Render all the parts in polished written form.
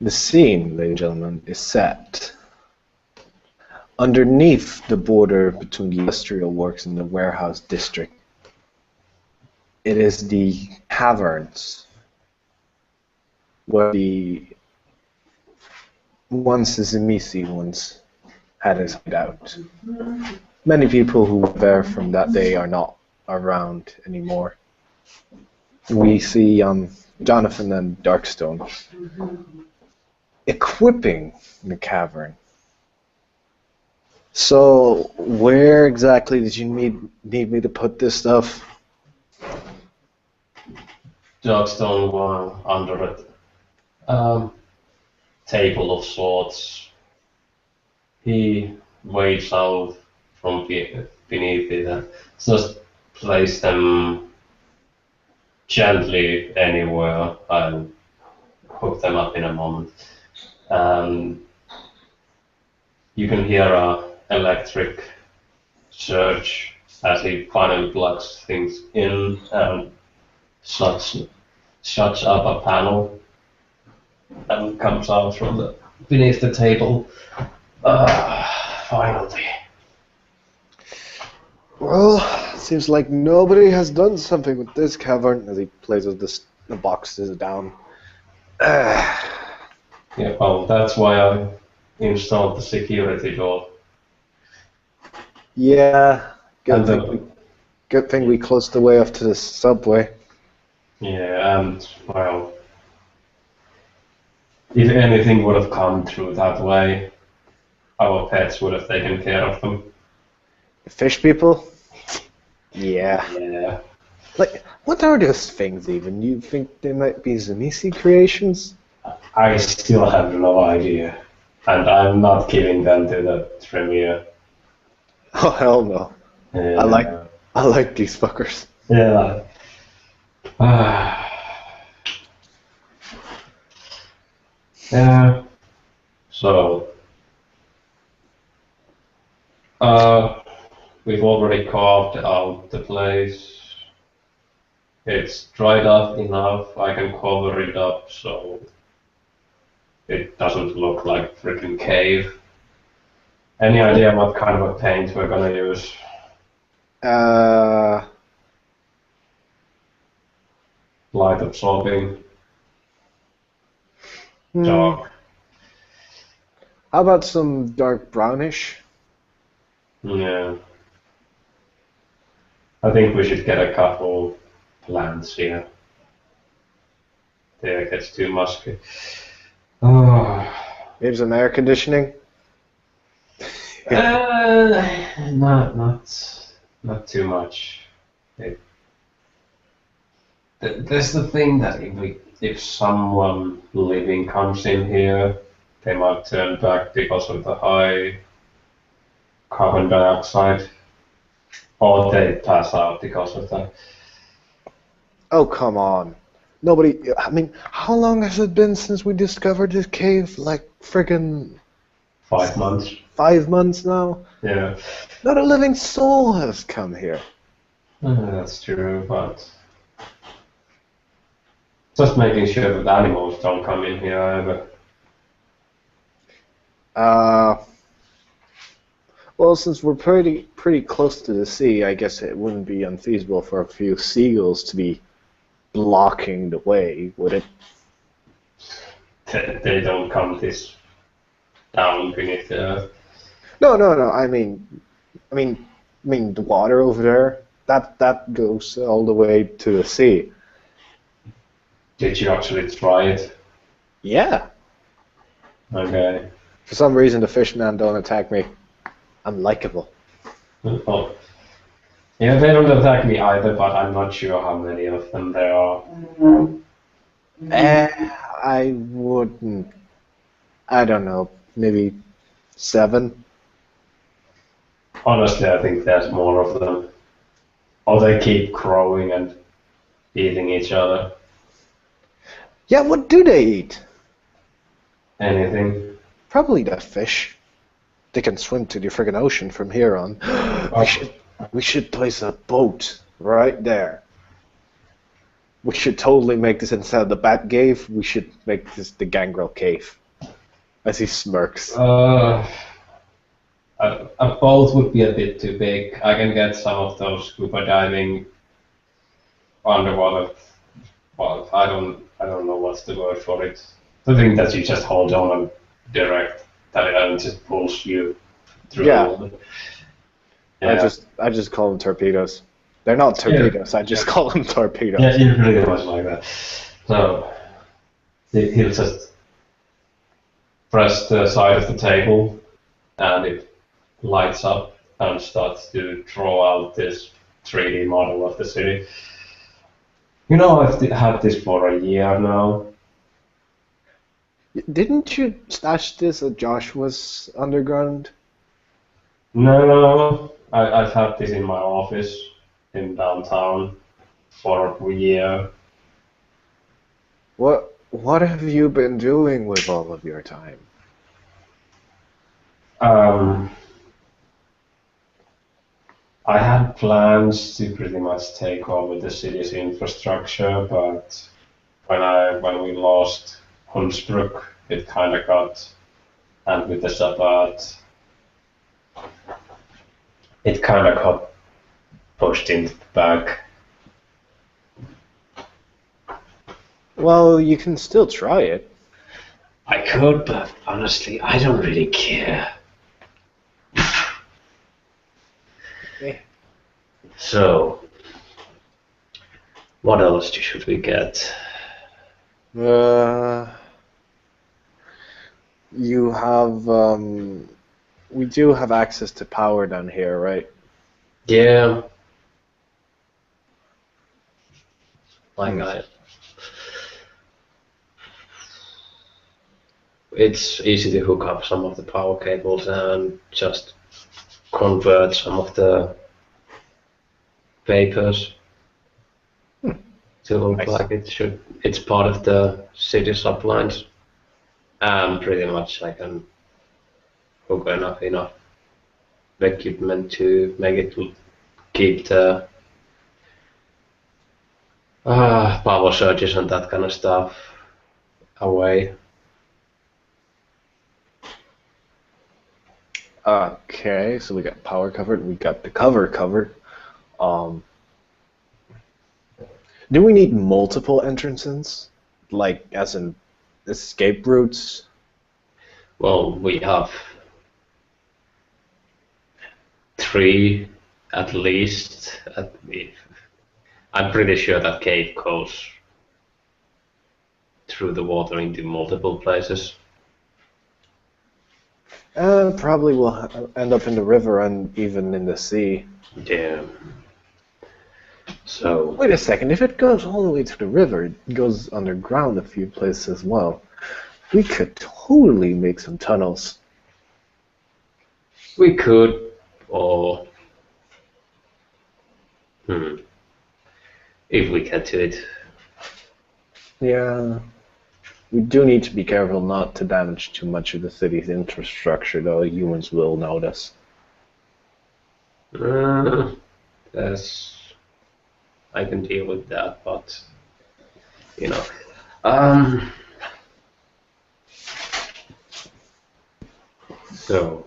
The scene, ladies and gentlemen, is set underneath the border between the industrial works and the warehouse district. It is the caverns where the once the Zemisi ones had his hideout. Many people who were there from that day are not around anymore. We see Jonathan and Darkstone equipping the cavern. So, where exactly did you need me to put this stuff? Darkstone one under a table of sorts. He waves out from beneath it and just place them gently anywhere. I'll hook them up in a moment. You can hear a electric surge as he finally plugs things in and shuts up a panel and comes out from beneath the table. Finally. Well, seems like nobody has done something with this cavern as he places the boxes down. Yeah, well, that's why I installed the security door. Yeah, good thing we closed the way off to the subway. Yeah, and, well, if anything would have come through that way, our pets would have taken care of them. The fish people? Yeah. Yeah. Like, what are those things even? You think they might be Zemisi creations? I still have no idea. And I'm not giving them to the Tremere. Oh, hell no. Yeah. I like these fuckers. Yeah. Yeah. So, we've already carved out the place. It's dried up enough. I can cover it up so it doesn't look like a freaking cave. Any idea what kind of a paint we're gonna use? Light absorbing. Dark. How about some dark brownish? Yeah. I think we should get a couple plants here. There, it gets too musky. Oh. Maybe some air conditioning? Not too much. There's the thing that if someone living comes in here, they might turn back because of the high carbon dioxide, or they pass out because of that. Oh, come on. Nobody, I mean, how long has it been since we discovered this cave? Like, friggin' 5 months. 5 months now? Yeah. Not a living soul has come here. That's true, but just making sure that animals don't come in here either. Well, since we're pretty close to the sea, I guess it wouldn't be unfeasible for a few seagulls to be blocking the way, would it? They don't come this down beneath the earth. No. I mean the water over there. That goes all the way to the sea. Did you actually try it? Yeah. Okay. For some reason, the fishmen don't attack me. I'm likable. Oh. Yeah, they don't attack me either, but I'm not sure how many of them there are. I wouldn't. I don't know. Maybe 7. Honestly, I think there's more of them. Or they keep growing and eating each other. Yeah, what do they eat? Anything. Probably the fish. They can swim to the friggin' ocean from here on. We should place a boat right there. We should totally make this instead of the Bat Cave. We should make this the Gangrel Cave. As he smirks. A boat would be a bit too big. I can get some of those scuba diving underwater. Well, I don't know what's the word for it. The thing that you just hold on and direct, that it just pulls you through the water. Yeah. I just call them torpedoes. They're not torpedoes. I just call them torpedoes. Yeah, it really was like that. So he'll just press the side of the table, and it lights up and starts to draw out this 3D model of the city. You know, I've had this for a year now. Didn't you stash this at Joshua's underground? No, I've had this in my office in downtown for a year. What have you been doing with all of your time? I had plans to pretty much take over the city's infrastructure, but when we lost Hunsbrook, it kind of got, and with the Sabbath, it kind of got pushed into the back. Well, you can still try it. I could, but honestly, I don't really care. So, what else should we get? You have, we do have access to power down here, right? Yeah. It's easy to hook up some of the power cables and just convert some of the vapors to look like it should. It's part of the city sublines, and pretty much I can hook enough equipment to make it keep the power surges and that kind of stuff away. Okay, so we got power covered, we got the cover covered. Do we need multiple entrances? Like, as in escape routes? Well, we have 3 at least. I'm pretty sure that cave goes through the water into multiple places. Probably will end up in the river and even in the sea. Yeah. So. Wait a second, if it goes all the way to the river, it goes underground a few places as well. We could totally make some tunnels. We could, or if we get to it. Yeah. We do need to be careful not to damage too much of the city's infrastructure, though humans will notice. I can deal with that, but you know. So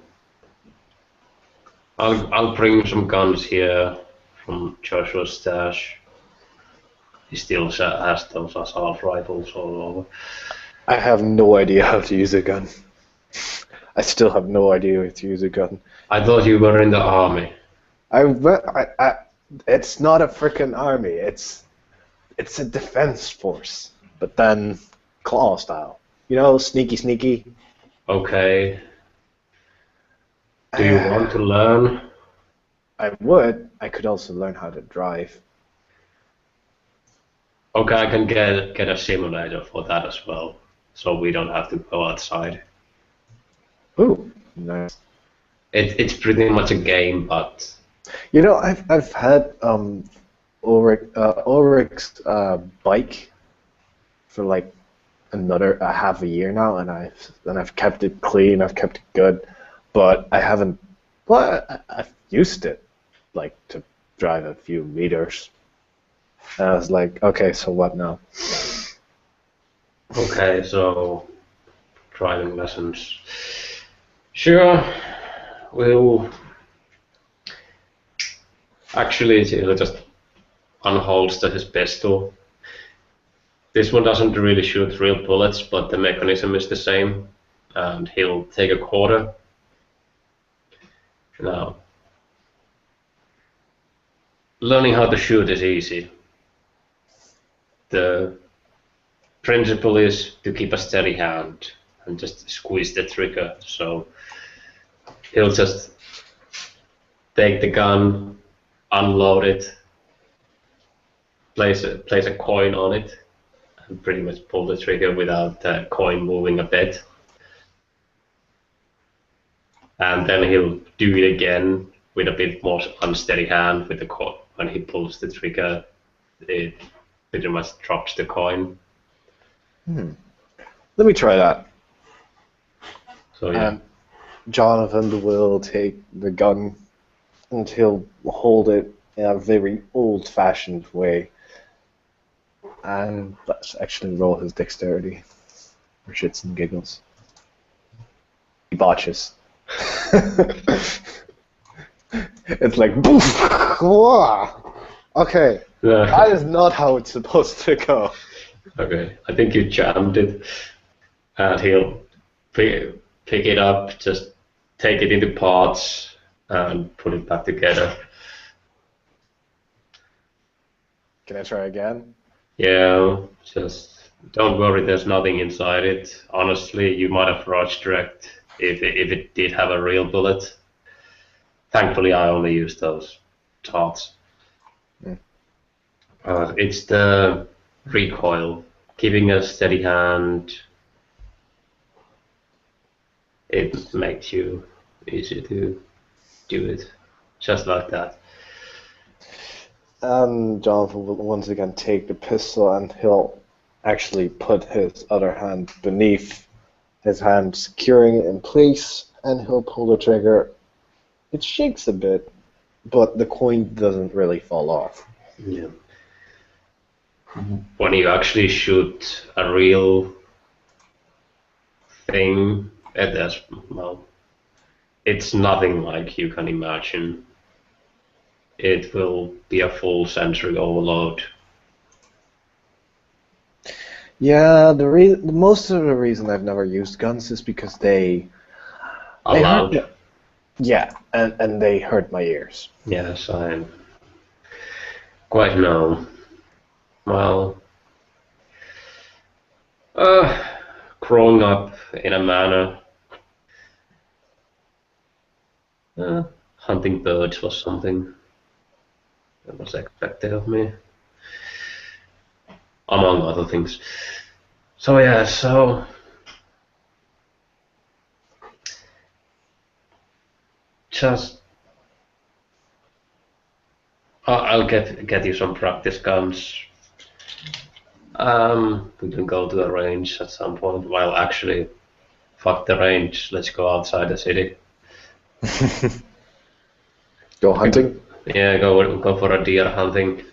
I'll bring some guns here from Joshua's stash. He still has those assault rifles all over. I have no idea how to use a gun. I still have no idea how to use a gun. I thought you were in the army. It's not a frickin' army. It's a defense force, but then claw style. You know, sneaky. Okay. Do you want to learn? I would. I could also learn how to drive. Okay, I can get a simulator for that as well, so we don't have to go outside. Ooh, nice. It's pretty much a game, but you know, I've had Ulrich's bike for like a half a year now, and I've kept it clean. I've kept it good, but I haven't. Well, I've used it like to drive a few meters. And I was like, okay, so what now? Okay, so driving lessons. Sure, we'll actually he'll just unholster his pistol. This one doesn't really shoot real bullets, but the mechanism is the same, and he'll take a quarter. Now, learning how to shoot is easy. The principle is to keep a steady hand and just squeeze the trigger. So he'll just take the gun, unload it, place a coin on it, and pretty much pull the trigger without the coin moving a bit. And then he'll do it again with a bit more unsteady hand with the coin. When he pulls the trigger, it pretty much drops the coin. Let me try that. So yeah. And Jonathan will take the gun and he'll hold it in a very old-fashioned way. And let's actually roll his dexterity for shits and giggles. He botches. It's like boof! Whoa! Okay, that is not how it's supposed to go. Okay, I think you jammed it, and he'll pick it up, just take it into parts, and put it back together. Can I try again? Yeah, just don't worry, there's nothing inside it. Honestly, you might have rushed direct if it did have a real bullet. Thankfully, I only used those tarts. It's the recoil, keeping a steady hand. It makes you easy to do it, just like that. And Jonathan will once again take the pistol and he'll actually put his other hand beneath his hand, securing it in place, and he'll pull the trigger. It shakes a bit, but the coin doesn't really fall off. Yeah. When you actually shoot a real thing, it's nothing like you can imagine. It will be a full sensory overload. Yeah, most of the reason I've never used guns is because they Allowed. hurt. Yeah, and they hurt my ears. Yes, I quite know. Well, growing up in a manor, hunting birds was something that was expected of me, among other things. So yeah, just I'll get you some practice guns. We can go to the range at some point. Well, actually, fuck the range. Let's go outside the city. Go hunting? Yeah, go for a deer hunting.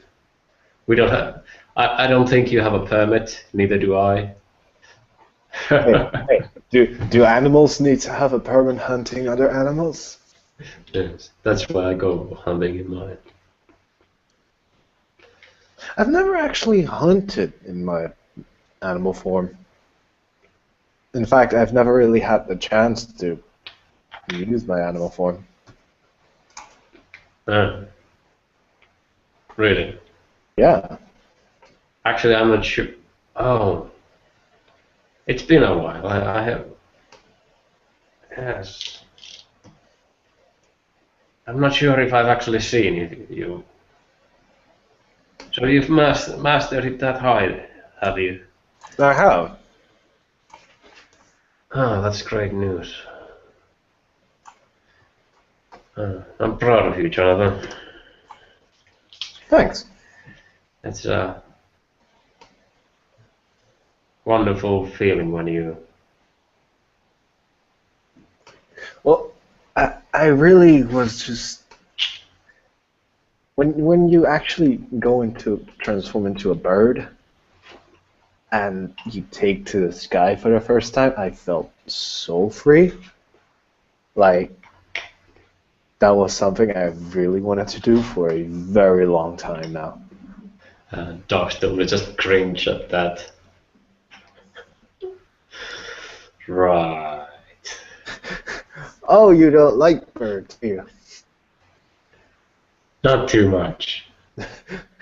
We don't have. I don't think you have a permit. Neither do I. Hey, do animals need to have a permit hunting other animals? Yes, that's why I go hunting in mine. I've never actually hunted in my animal form. In fact, I've never really had the chance to use my animal form. Really? Yeah. Actually, I'm not sure. Oh, it's been a while. I have. Yes. I'm not sure if I've actually seen you. So you've mastered it that high, have you? I have. Oh, that's great news. I'm proud of you, Jonathan. Thanks. It's a wonderful feeling when you... Well, I really was just When you actually go into transform into a bird and you take to the sky for the first time, I felt so free. Like that was something I really wanted to do for a very long time now. Darkstone will just cringe at that. Right. Oh, you don't like birds, do you? Not too much.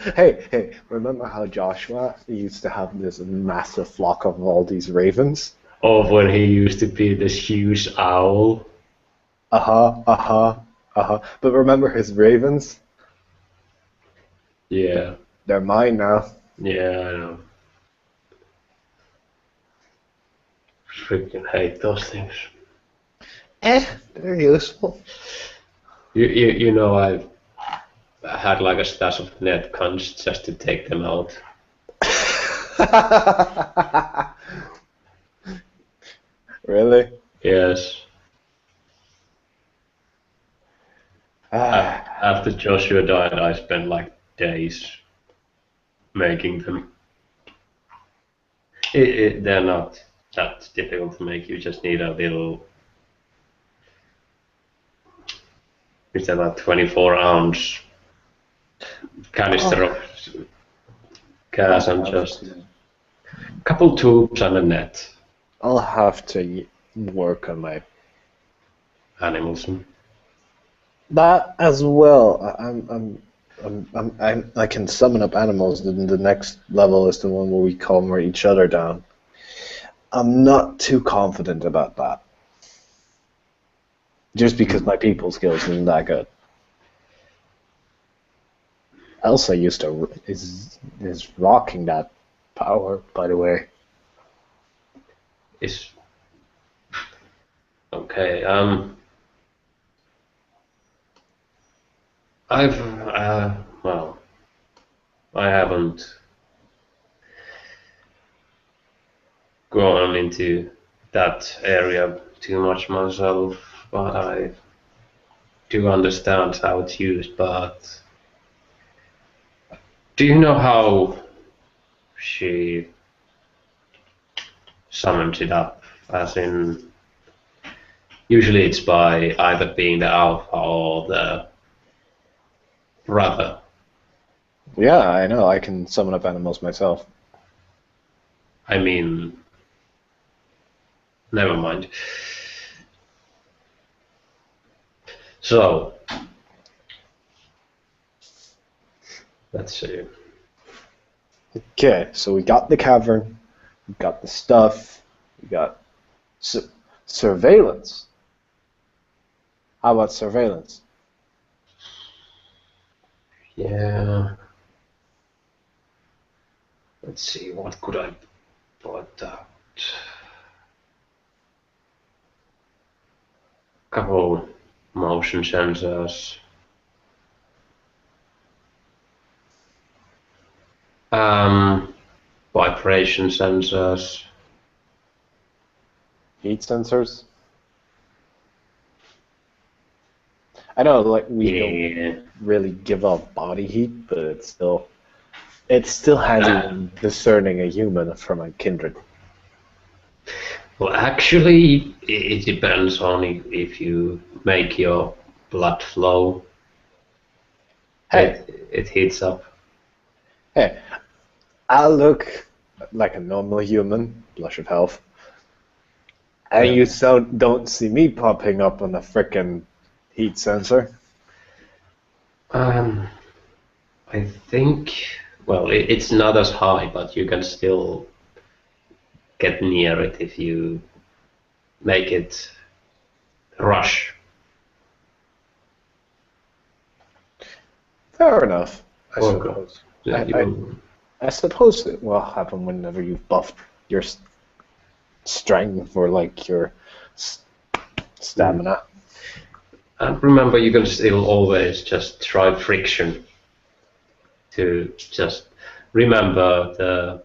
Hey, remember how Joshua used to have this massive flock of all these ravens? Of when he used to be this huge owl. But remember his ravens? Yeah. They're mine now. Yeah, I know. Freaking hate those things. They're useful. You know, I had like a stash of net cons just to take them out. Really? Yes. After Joshua died, I spent like days making them. They're not that difficult to make. You just need a little. It's about 24-ounce canister of gas and just a couple tubes and a net. I'll have to work on my Animals. that as well. I can summon up animals. Then the next level is the one where we calm each other down. I'm not too confident about that. Just because my people skills isn't that good. Elsa is rocking that power, by the way. Is okay. I've well, I haven't gone into that area too much myself, but I do understand how it's used. But do you know how she summons it up? As in, usually it's by either being the alpha or the brother. Yeah, I know. I can summon up animals myself. I mean, never mind. So, let's see. Okay, so we got the cavern, we got the stuff, we got surveillance. How about surveillance? Yeah. Let's see, what could I put out? Couple motion sensors. Vibration sensors. Heat sensors? I know, like, we don't really give off body heat, but it's still handy when discerning a human from a kindred. Well, actually, it depends on if you make your blood flow. Hey. It heats up. Hey, I look like a normal human, blush of health, and Yeah. you don't see me popping up on a frickin' heat sensor. I think, well, it's not as high, but you can still get near it if you make it rush. Fair enough, I Okay. suppose. Yeah, I suppose it will happen whenever you've buffed your strength or like your stamina. And remember, you can still always just try friction to just remember the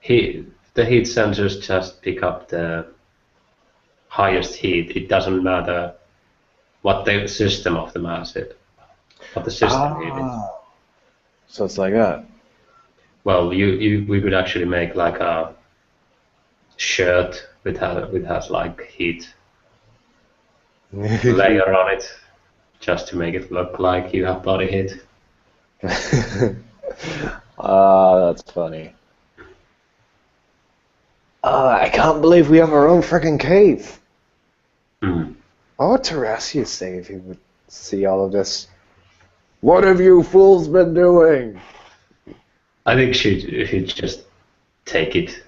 heat sensors just pick up the highest heat. It doesn't matter what the system of the mass is. But the system needed. So it's like that. Well, we could actually make like a shirt with has like heat layer on it, just to make it look like you have body heat. That's funny. I can't believe we have our own freaking cave. Hmm. What would Teresius say if he would see all of this? What have you fools been doing? I think she'd just take it.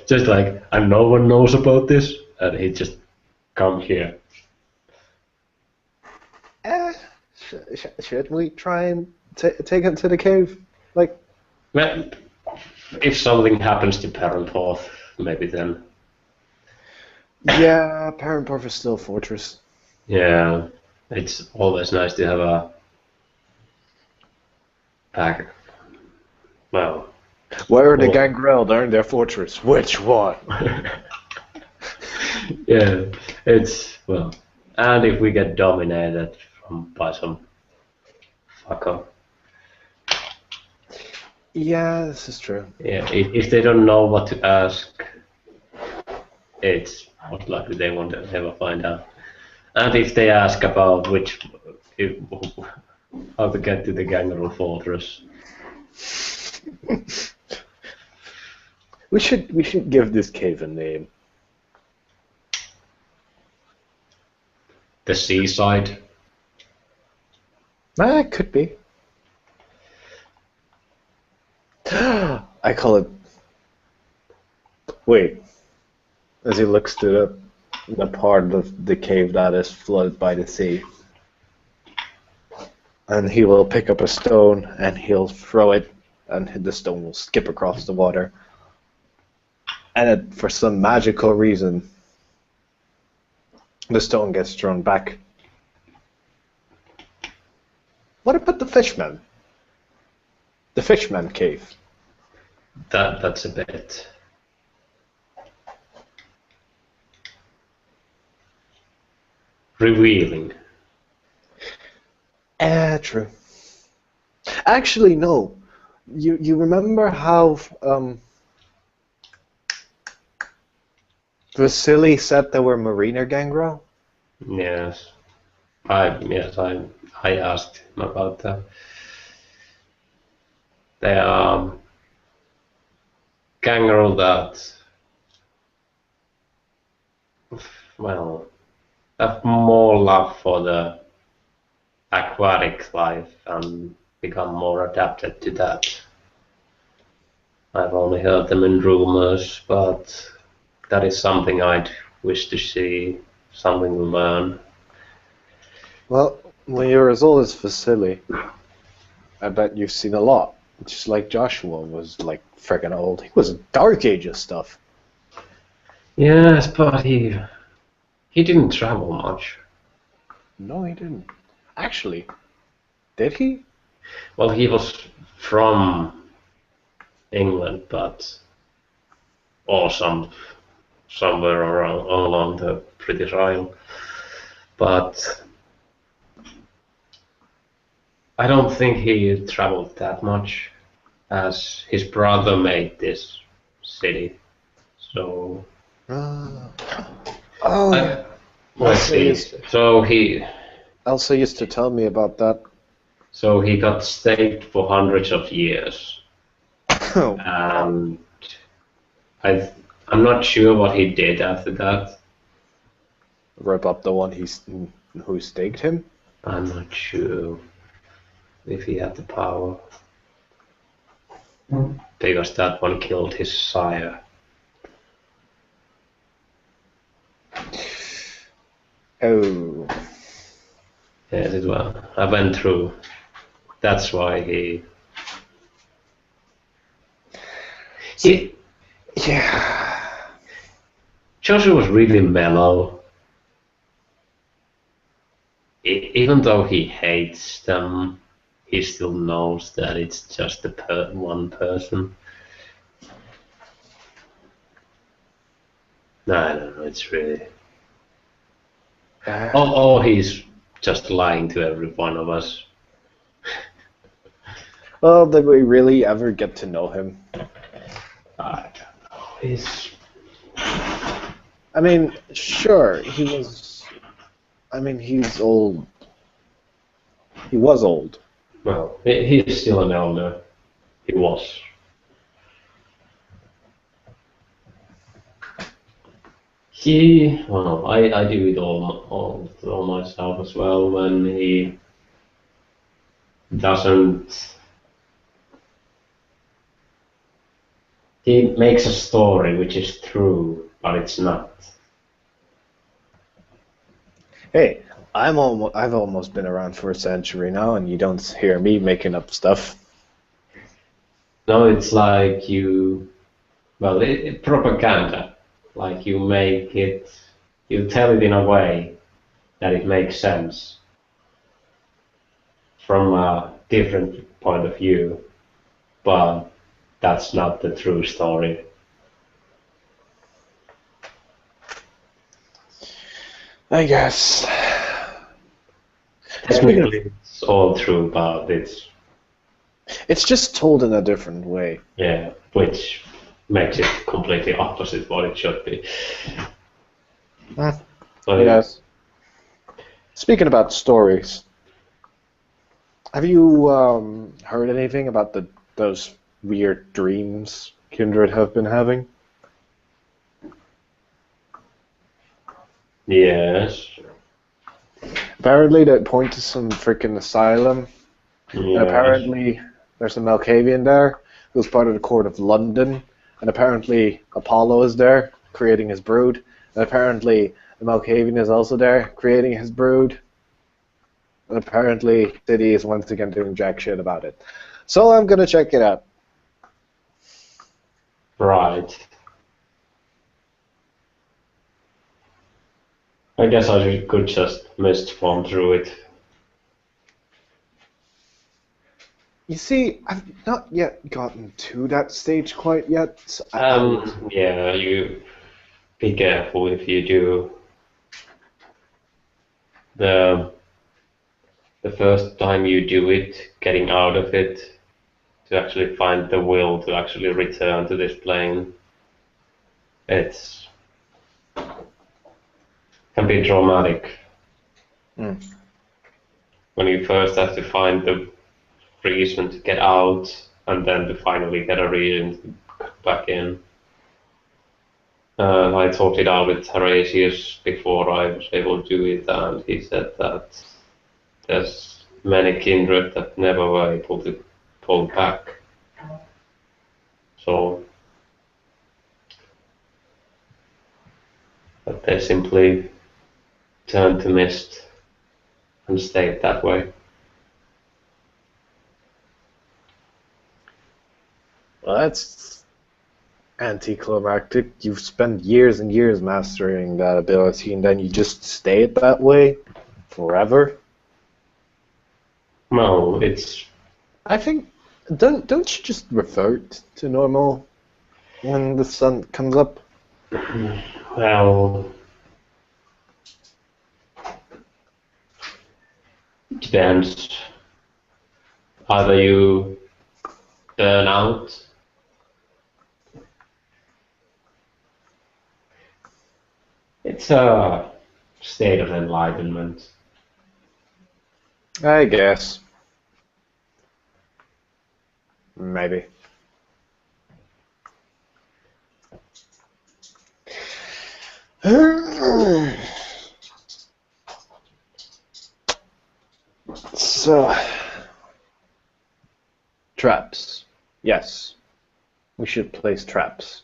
Just like, and no one knows about this, and he'd just come here. Should we try and take him to the cave? Like, Well, if something happens to Parenthoth, maybe then. yeah, Parenporth is still a fortress. Yeah, it's always nice to have a pack. Well, Where are the Gangrel? They're in their fortress. Which one? yeah, it's well, and if we get dominated by some fucker. Yeah, this is true. Yeah, if they don't know what to ask, it's most likely they won't ever find out. And if they ask about how to get to the Gangrel fortress, We should give this cave a name. the seaside. It could be. I call it. Wait. As he looks to the part of the cave that is flooded by the sea. And he will pick up a stone and he'll throw it, and the stone will skip across the water. And for some magical reason, the stone gets thrown back. What about the fishman? The fishman cave. That's a bit revealing. True. Actually, no. You remember how Vasily said there were mariner gangrel? Yes, I asked him about that. They are Gangrel that, well, have more love for the aquatic life and become more adapted to that. I've only heard them in rumors, but that is something I'd wish to see, something to learn. Well, when you're as old as Vasily, I bet you've seen a lot. Just like Joshua was like freaking old. He was Dark Ages stuff. Yes, but he didn't travel much. No, he didn't. Actually, did he? Well, he was from England, but or somewhere around along the British Isle. But I don't think he traveled that much, as his brother made this city. So Oh, I, yeah. let's see. Elsa used to tell me about that. So he got staked for hundreds of years, Oh, and I'm not sure what he did after that. rip up the one who staked him? I'm not sure if he had the power, because that one killed his sire. Oh. Yes, it was. I went through. That's why he. Yeah. Joshua was really mellow. Even though he hates them, he still knows that it's just one person. No, I don't know. It's really. Oh, he's just lying to every one of us. Well, did we really ever get to know him? I don't know. He's I mean, sure, he was. I mean, he's old. He was old. well, he's still an elder. He was. Well, I do it all myself as well when he doesn't. He makes a story which is true, but it's not. Hey, I've almost been around for a century now, and you don't hear me making up stuff. No, it's like well, propaganda. Like you tell it in a way that it makes sense from a different point of view, but that's not the true story. I guess. Technically, it's all true, but It's just told in a different way. yeah, which makes it completely opposite what it should be. So, Yes. Speaking about stories, have you heard anything about those weird dreams Kindred have been having? yes, Apparently, they point to some freaking asylum, and yes. apparently there's a Malkavian there who's part of the court of London, and apparently Apollo is there creating his brood, and apparently the Malkavian is also there creating his brood, and apparently City is once again doing jack shit about it. So I'm gonna check it out. Right. I guess I could just mist form through it. You see, I've not yet gotten to that stage quite yet. So Yeah, you be careful if you do. The the first time you do it, getting out of it, to actually find the will to actually return to this plane, it's can be traumatic. Mm. When you first have to find the reason to get out, and then to finally get a reason to come back in. I talked it out with Horatius before I was able to do it, and he said that there's many kindred that never were able to pull back. So that they simply turned to mist and stayed that way. Well, that's anticlimactic. You've spent years and years mastering that ability, and then you just stay it that way forever. Well, it's I think don't you just revert to normal when the sun comes up? well, depends. Either you burn out. It's a state of enlightenment. I guess. Maybe. So, traps. Yes, we should place traps.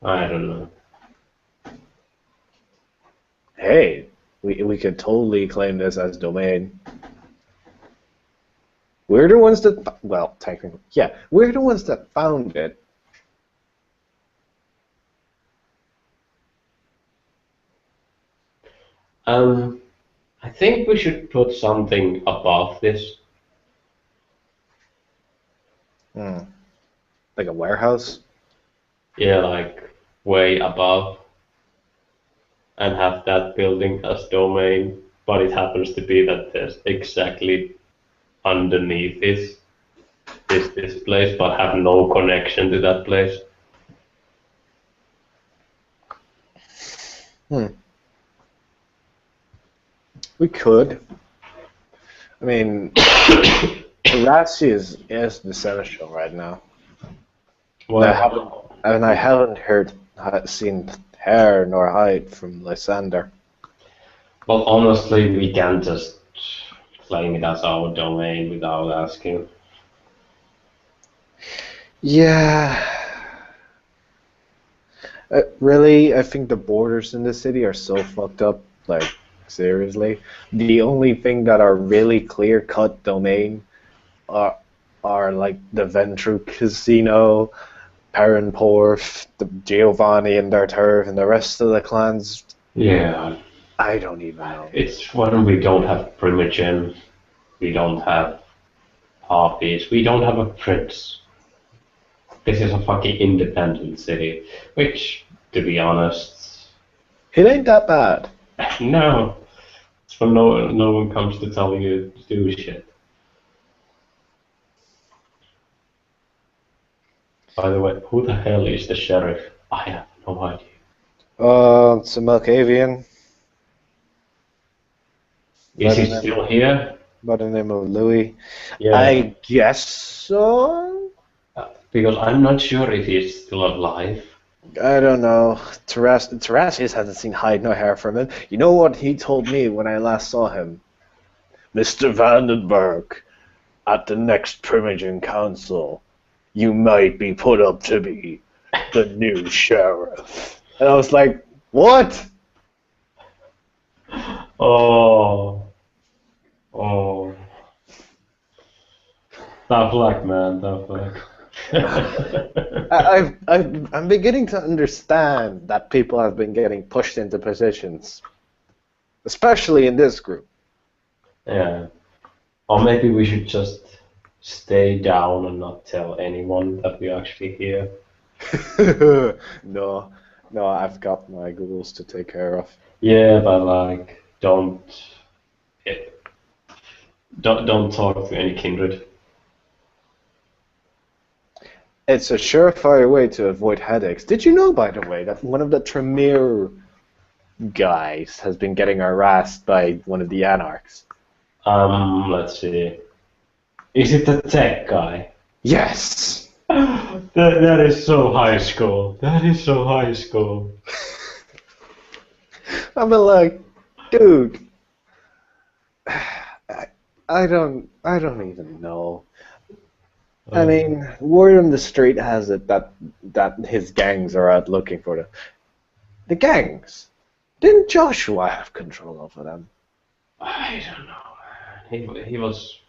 I don't know. Hey, we could totally claim this as domain. We're the ones that, well, technically, yeah, we're the ones that found it. I think we should put something above this. Like a warehouse. Yeah, like way above, and have that building as domain, but it happens to be that there's exactly underneath this place, but have no connection to that place. We could. I mean, Terassi is the seneschal right now. Well, I haven't seen hair nor hide from Lysander. well, honestly, we can just claim it as our domain without asking. Yeah. Really, I think the borders in the city are so fucked up. Like, seriously. The only thing that are really clear-cut domain are like the Ventru Casino, Perranporth, the Giovanni and their turf, and the rest of the clans. Yeah, I don't even know. it's when we don't have Primogen, we don't have Harpies, we don't have a prince. This is a fucking independent city, which, to be honest, It ain't that bad. no. It's when no one comes to tell you to do shit. By the way, who the hell is the sheriff? I have no idea. It's a Malkavian. Is he still here? By the name of Louis. Yeah. I guess so. Because I'm not sure if he's still alive. I don't know. Terasius hasn't seen hide nor hair from him. You know what he told me when I last saw him? Mr. Vandenberg, at the next Primogen Council, you might be put up to be the new sheriff. And I was like, what? Oh. Tough luck, man. Tough luck. I'm beginning to understand that people have been getting pushed into positions, especially in this group. Yeah. Or maybe we should just stay down and not tell anyone that we're actually here. No, I've got my ghouls to take care of. Yeah, but like, don't talk to any kindred. It's a surefire way to avoid headaches. Did you know, by the way, that one of the Tremere guys has been getting harassed by one of the Anarchs? Let's see. Is it the tech guy? Yes! That is so high school. That is so high school. I'm like, dude, I don't even know. I mean, word on the street has it that his gangs are out looking for them. The gangs? Didn't Joshua have control over them? I don't know, man. He was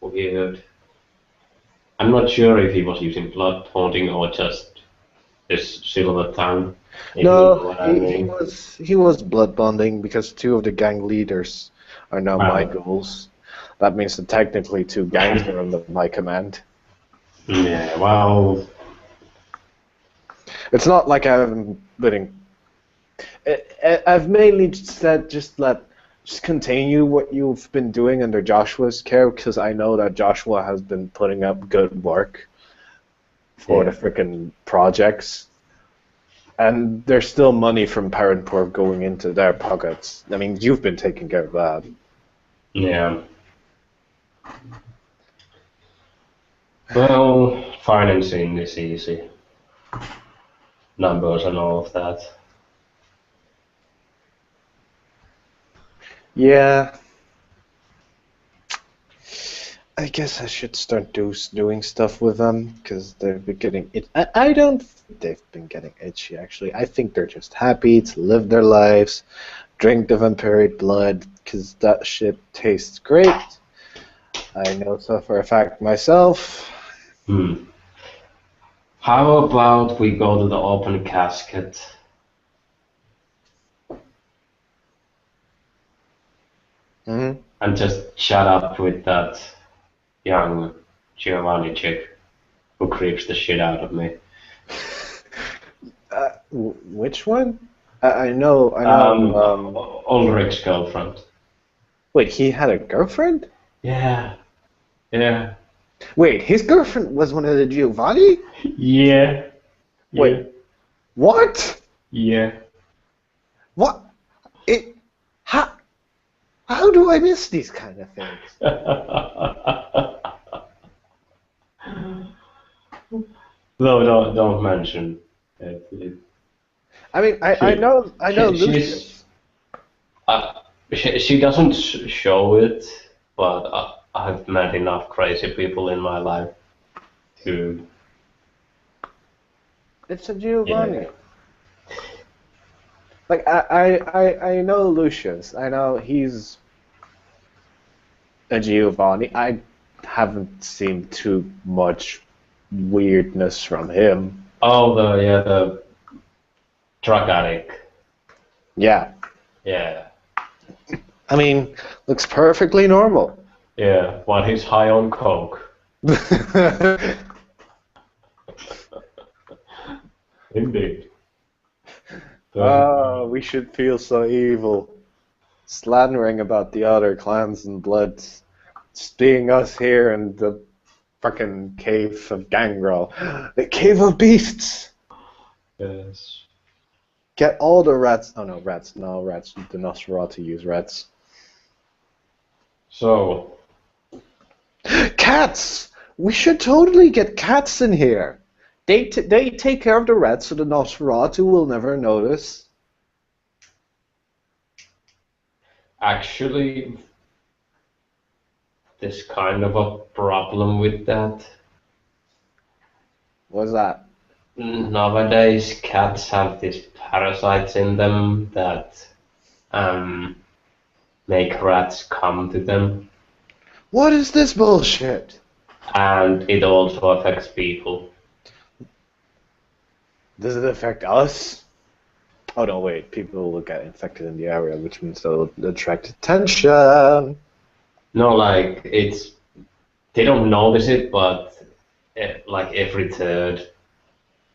weird. I'm not sure if he was using blood haunting or just this silver tongue. No, he was blood bonding because two of the gang leaders are now my ghouls. That means that technically two gangs are under my command. Yeah, well, it's not like I haven't been. I've mainly said just continue what you've been doing under Joshua's care, because I know that Joshua has been putting up good work for the frickin' projects, and there's still money from Parentport going into their pockets. I mean, you've been taking care of that. Yeah. Well, financing is easy. Numbers and all of that. Yeah. I guess I should start doing stuff with them, because they've been getting it. I don't think they've been getting itchy, actually. I think they're just happy to live their lives, drink the vampiric blood, because that shit tastes great. I know so for a fact myself. How about we go to the open casket? Mm-hmm. And just shut up with that young Giovanni chick who creeps the shit out of me. Which one? I know. Ulrich's girlfriend. Wait, he had a girlfriend? Yeah. Yeah. Wait, his girlfriend was one of the Giovanni? Yeah. Yeah. Wait, what? Yeah. What? It? How do I miss these kind of things? No, don't mention it. I mean, I She, know she's Lucius. she doesn't show it, but I've met enough crazy people in my life to It's a yeah. Giovanni. Like I know Lucius. I know he's a Giovanni. I haven't seen too much weirdness from him. Oh, the drug addict. Yeah. Yeah, I mean, looks perfectly normal. yeah. While he's high on coke. Indeed. Oh, we should feel so evil. Slandering about the other clans and bloods. Just being us here in the fucking cave of Gangrel. The cave of beasts! Yes. Get all the rats. Oh no, rats. No, rats. The Nosferatu use rats. So, Cats! We should totally get cats in here. They take care of the rats so the Nosferatu will never notice. actually, there's kind of a problem with that. What's that? Nowadays, cats have these parasites in them that um, make rats come to them, What is this bullshit? and it also affects people. Does it affect us? Oh no, wait. People will get infected in the area, which means they'll attract attention. No, like they don't notice it, but like every third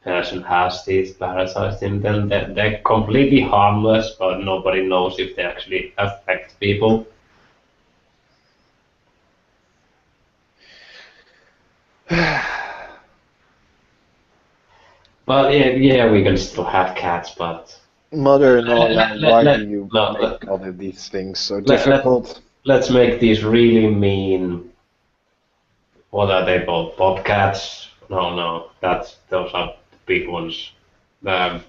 person has these parasites in them. They're completely harmless, but nobody knows if they actually affect people. But yeah, we can still have cats, but Mother-in-law, let, why do let, you no, make all of these things so let, difficult? let's make these really mean. What are they called? Bobcats? No, those are the big ones. Um,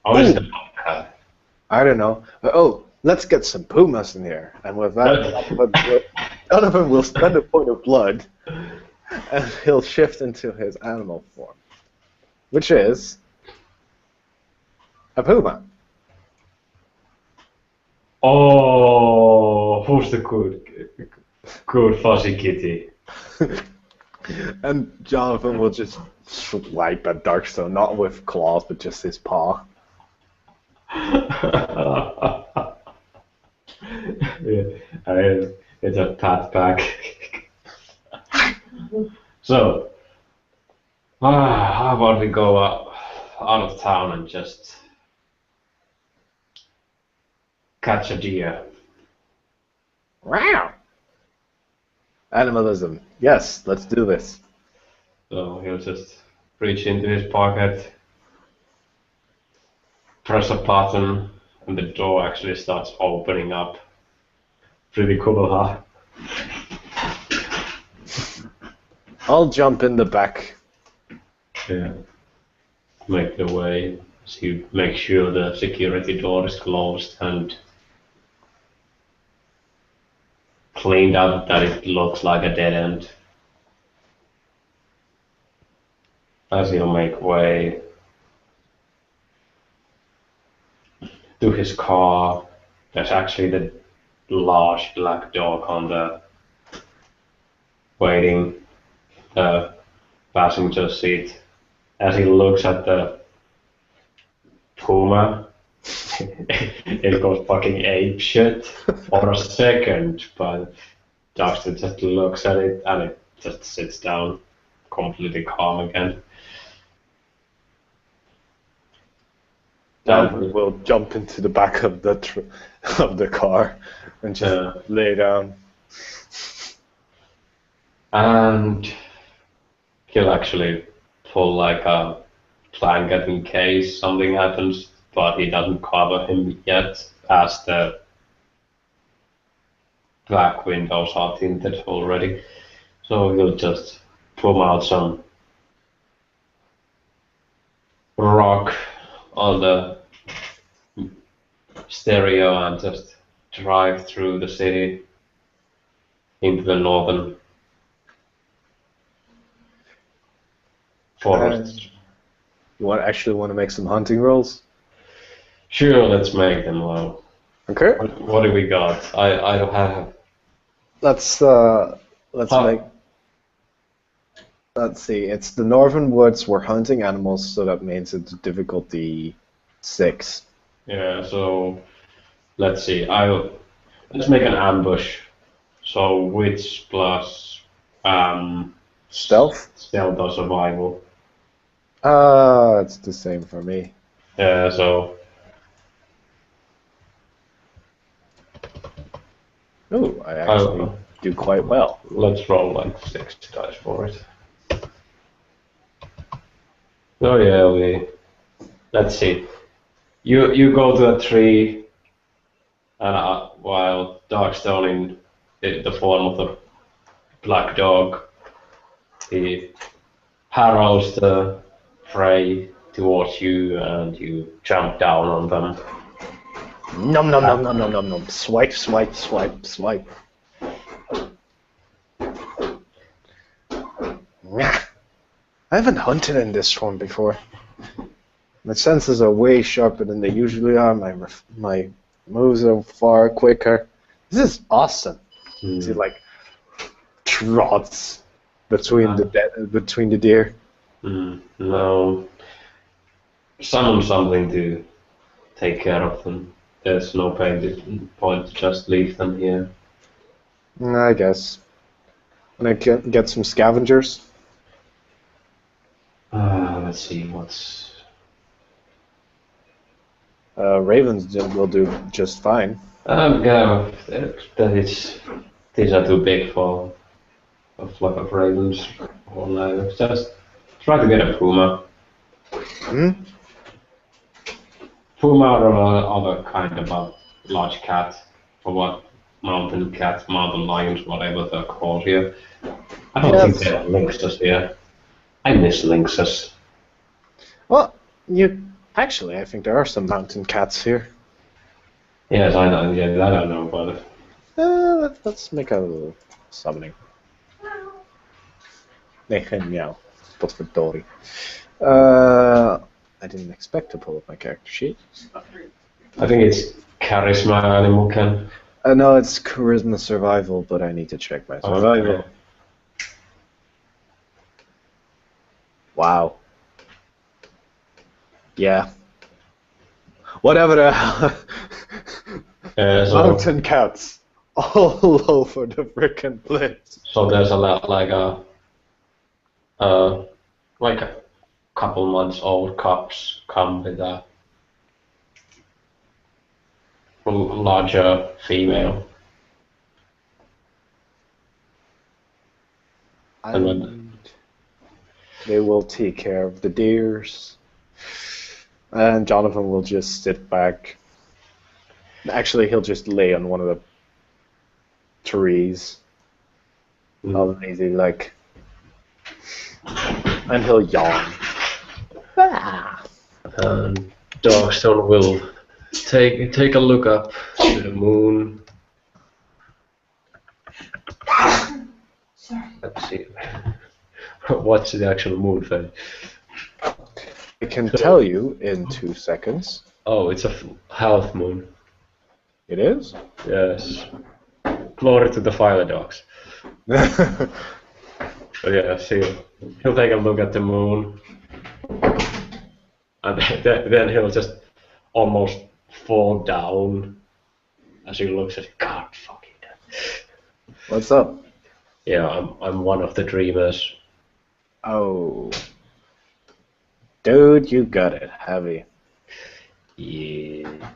how is the Oh, bobcat? I don't know. Oh, let's get some pumas in here. And with that, Jonathan will spend a point of blood, and he'll shift into his animal form, which is a puma. Oh, who's the good fuzzy kitty? And Jonathan will just swipe at Darkstone, not with claws, but just his paw. Yeah, it's a pat pack. So, how about we go out of town and just catch a deer? Wow! Animalism. Yes, let's do this. So he'll just reach into his pocket, press a button, and the door actually starts opening up. Pretty cool, huh? I'll jump in the back. Yeah. Make the way. So you make sure the security door is closed and cleaned up that it looks like a dead end. As he'll make way to his car, there's actually the large black dog on the waiting passenger seat. As he looks at the Puma, it goes fucking ape shit for a second, but Darkstone just looks at it and it just sits down, completely calm again. Jonathan will jump into the back of the of the car and just lay down. And he'll actually pull like a blanket in case something happens, but he doesn't cover him yet, as the back windows are tinted already. So he'll just pull out some rock on the stereo and just drive through the city into the northern forest. You actually want to make some hunting rolls? Sure, let's make them low. Okay. What do we got? I don't have. Let's make. Let's see. It's the northern woods. We're hunting animals, so that means it's difficulty 6. Yeah. So let's see. Let's make an ambush. So wits plus Stealth. stealth or survival. It's the same for me. Yeah. So. Oh, I actually do quite well. Let's roll like 6 dice for it. Oh yeah, let's see. You go to a tree, and while Darkstone in the form of the black dog, he harrows the prey towards you, and you jump down on them. Nom nom nom nom nom nom nom. Swipe, swipe, swipe, swipe. I haven't hunted in this one before. My senses are way sharper than they usually are. My moves are far quicker. This is awesome. See, like trots between the deer. No, summon something to take care of them. There's no point to just leave them here. I guess. And I can get some scavengers. Let's see what's. Ravens will do just fine. Yeah, these are too big for a flock of ravens. Or no, just try to get a puma. Puma or other kind of a large cat, or what mountain cats, mountain lions, whatever they're called here. I don't think there are lynxes here. I miss lynxes. Well, actually, I think there are some mountain cats here. Yes, I know. Yeah, that I know about it. Let's make a little summoning. Nee, geen meow. Potverdorie. I didn't expect to pull up my character sheet. I think it's charisma animal can. No, it's charisma survival, but I need to check my survival. Okay. Wow. Yeah. Whatever the hell. Mountain cats all over the frickin' place. So there's a lot like a couple months old cubs come with a larger female. And they will take care of the deers. And Jonathan will just sit back. Actually, he'll just lay on one of the trees. All lazy, like. And he'll yawn. And Darkstone will take a look up to the moon. Let's see. What's the actual moon phase? I can tell you in 2 seconds. Oh, it's a half moon. It is? Yes. Glory to the fire dogs. So yeah, see, he'll take a look at the moon, and then he'll just almost fall down as he looks at it. God fucking damn. What's up? Yeah, I'm one of the dreamers. Oh. Dude, you got it. Heavy. Yeah.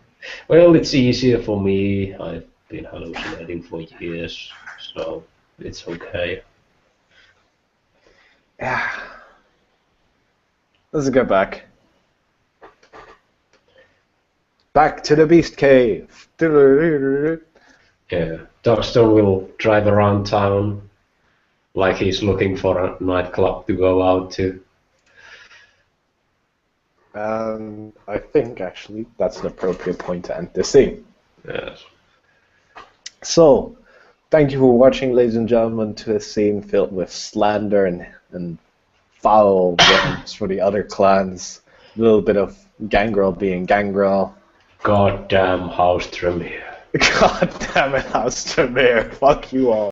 Well, it's easier for me. I've been hallucinating for years, so it's okay. Yeah. Let's get back. Back to the Beast Cave. Yeah. Darkstone will drive around town like he's looking for a nightclub to go out to. And I think actually that's an appropriate point to end this scene. Yes. So, thank you for watching, ladies and gentlemen, to a scene filled with slander and foul words for the other clans. A little bit of Gangrel being Gangrel. Goddamn House Tremere. God damn it, House Tremere. Fuck you all.